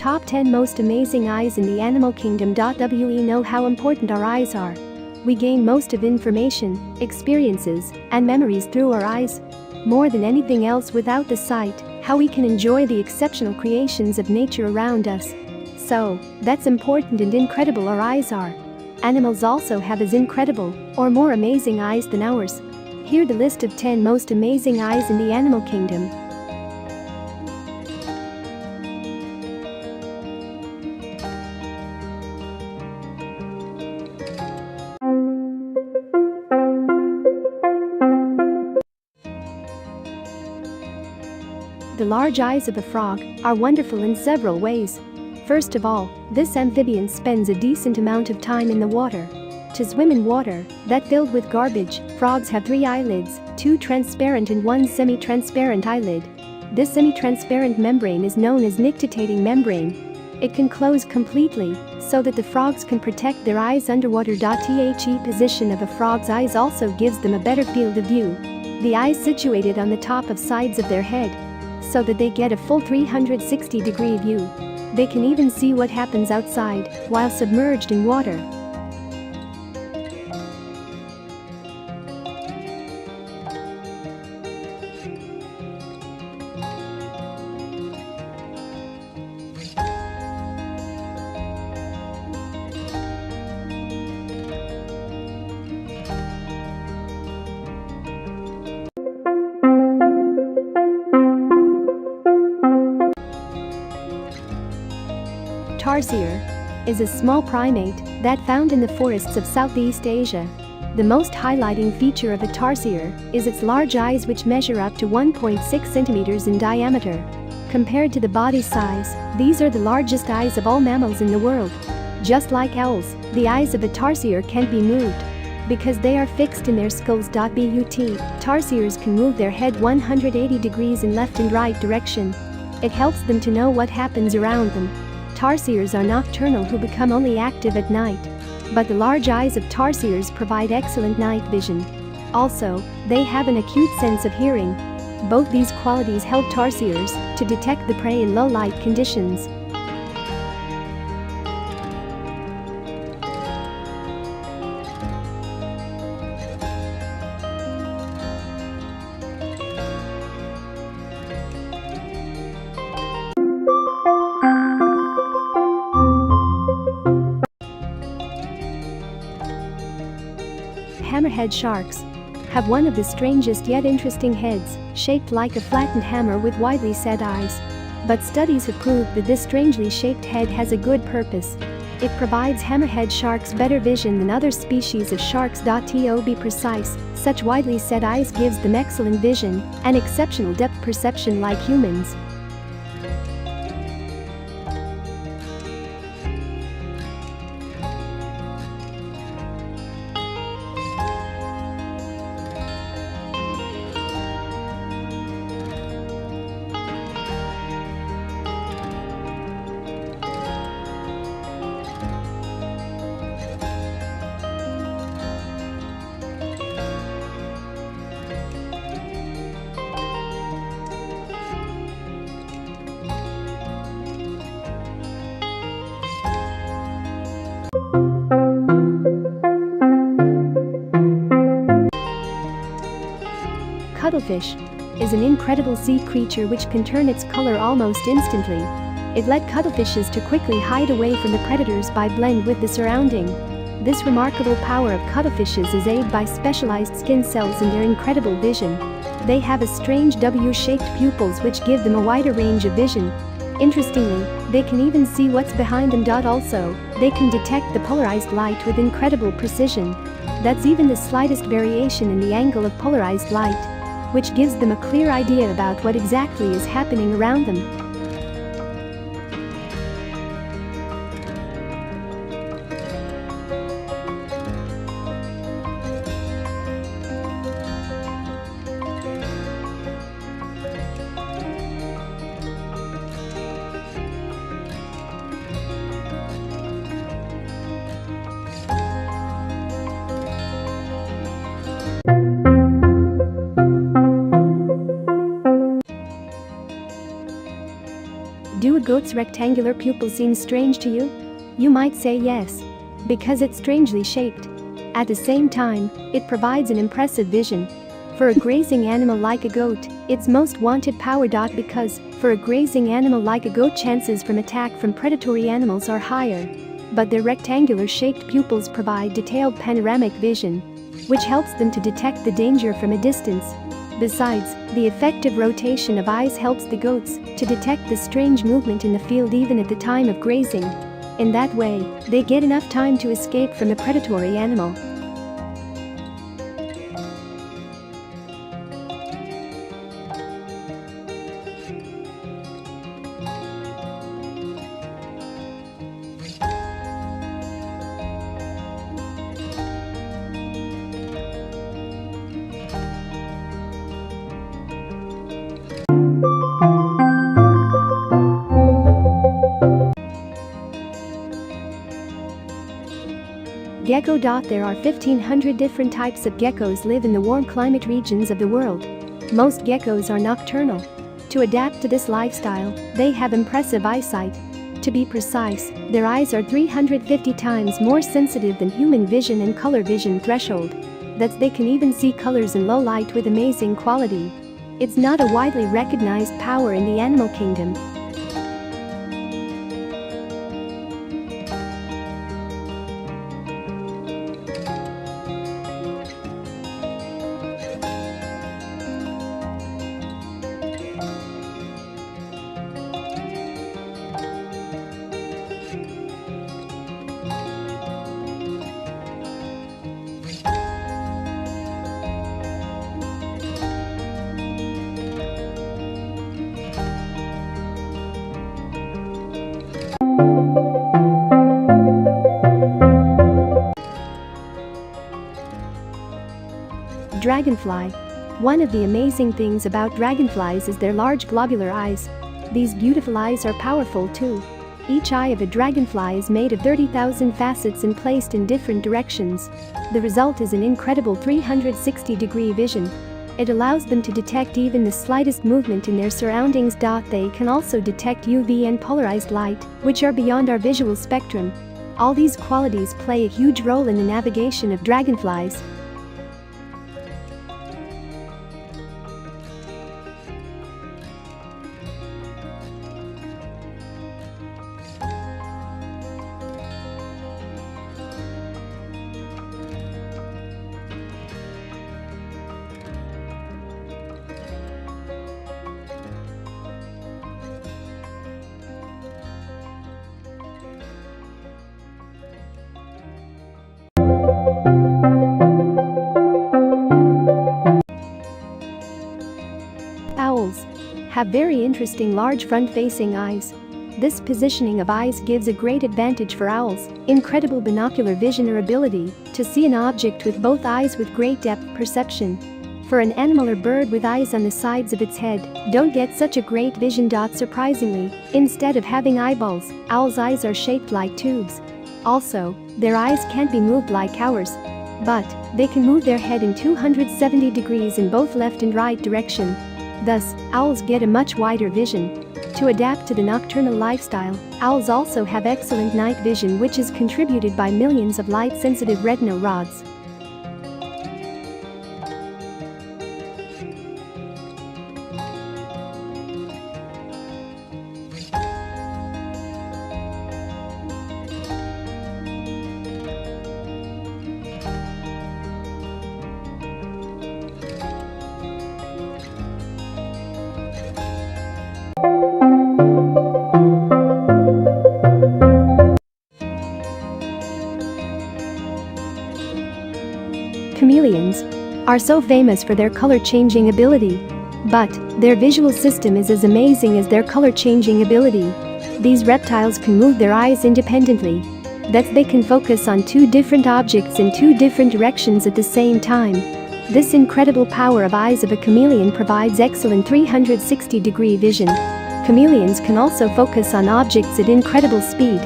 Top 10 Most Amazing Eyes in the Animal Kingdom. We know how important our eyes are. We gain most of information, experiences, and memories through our eyes. More than anything else, without the sight, how we can enjoy the exceptional creations of nature around us. So, that's important and incredible our eyes are. Animals also have as incredible, or more amazing eyes than ours. Here the list of 10 most amazing eyes in the animal kingdom. The large eyes of a frog are wonderful in several ways. First of all, this amphibian spends a decent amount of time in the water. To swim in water that filled with garbage, frogs have 3 eyelids, 2 transparent and 1 semi-transparent eyelid. This semi-transparent membrane is known as nictitating membrane. It can close completely, so that the frogs can protect their eyes underwater. The position of a frog's eyes also gives them a better field of view. The eyes situated on the top of sides of their head, so that they get a full 360-degree view. They can even see what happens outside while submerged in water. Tarsier is a small primate that found in the forests of Southeast Asia. The most highlighting feature of a tarsier is its large eyes, which measure up to 1.6 centimeters in diameter. Compared to the body size, these are the largest eyes of all mammals in the world. Just like owls, the eyes of a tarsier can't be moved because they are fixed in their skulls. Tarsiers can move their head 180 degrees in left and right direction. It helps them to know what happens around them. Tarsiers are nocturnal who become only active at night. But the large eyes of tarsiers provide excellent night vision. Also, they have an acute sense of hearing. Both these qualities help tarsiers to detect the prey in low light conditions. Hammerhead sharks have one of the strangest yet interesting heads, shaped like a flattened hammer with widely set eyes. But studies have proved that this strangely shaped head has a good purpose. It provides hammerhead sharks better vision than other species of sharks. To be precise, such widely set eyes gives them excellent vision and exceptional depth perception like humans. Cuttlefish is an incredible sea creature which can turn its color almost instantly. It led cuttlefishes to quickly hide away from the predators by blend with the surrounding. This remarkable power of cuttlefishes is aided by specialized skin cells and their incredible vision. They have a strange W-shaped pupils which give them a wider range of vision. Interestingly, they can even see what's behind them. Also, they can detect the polarized light with incredible precision. That's even the slightest variation in the angle of polarized light, which gives them a clear idea about what exactly is happening around them. goat's rectangular pupil seem strange to you? You might say yes. Because it's strangely shaped. At the same time, it provides an impressive vision. For a grazing animal like a goat, it's most wanted power. Because, for a grazing animal like a goat, chances from attack from predatory animals are higher. But their rectangular shaped pupils provide detailed panoramic vision, which helps them to detect the danger from a distance. Besides, the effective rotation of eyes helps the goats to detect the strange movement in the field even at the time of grazing. In that way, they get enough time to escape from a predatory animal. Gecko. There are 1,500 different types of geckos live in the warm climate regions of the world. Most geckos are nocturnal. To adapt to this lifestyle, they have impressive eyesight. To be precise, their eyes are 350 times more sensitive than human vision and color vision threshold. That's they can even see colors in low light with amazing quality. It's not a widely recognized power in the animal kingdom. Dragonfly. One of the amazing things about dragonflies is their large globular eyes. These beautiful eyes are powerful too. Each eye of a dragonfly is made of 30,000 facets and placed in different directions. The result is an incredible 360-degree vision. It allows them to detect even the slightest movement in their surroundings. They can also detect UV and polarized light, which are beyond our visual spectrum. All these qualities play a huge role in the navigation of dragonflies. Owls have very interesting large front-facing eyes. This positioning of eyes gives a great advantage for owls, incredible binocular vision or ability to see an object with both eyes with great depth perception. For an animal or bird with eyes on the sides of its head, don't get such a great vision. Surprisingly, instead of having eyeballs, owls' eyes are shaped like tubes. Also, their eyes can't be moved like ours, but they can move their head in 270 degrees in both left and right direction. Thus, owls get a much wider vision. To adapt to the nocturnal lifestyle, owls also have excellent night vision, which is contributed by millions of light-sensitive retinal rods. Chameleons are so famous for their color-changing ability. But their visual system is as amazing as their color-changing ability. These reptiles can move their eyes independently. That they can focus on two different objects in two different directions at the same time. This incredible power of eyes of a chameleon provides excellent 360-degree vision. Chameleons can also focus on objects at incredible speed.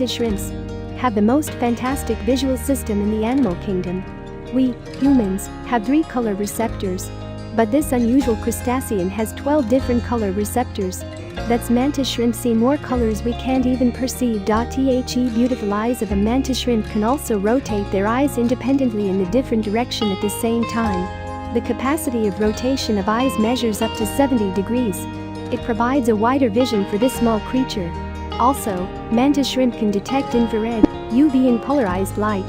mantis shrimps have the most fantastic visual system in the animal kingdom. We, humans, have 3 color receptors. But this unusual crustacean has 12 different color receptors. That's mantis shrimp see more colors we can't even perceive. The beautiful eyes of a mantis shrimp can also rotate their eyes independently in a different direction at the same time. The capacity of rotation of eyes measures up to 70 degrees. It provides a wider vision for this small creature. Also, mantis shrimp can detect infrared, UV and polarized light.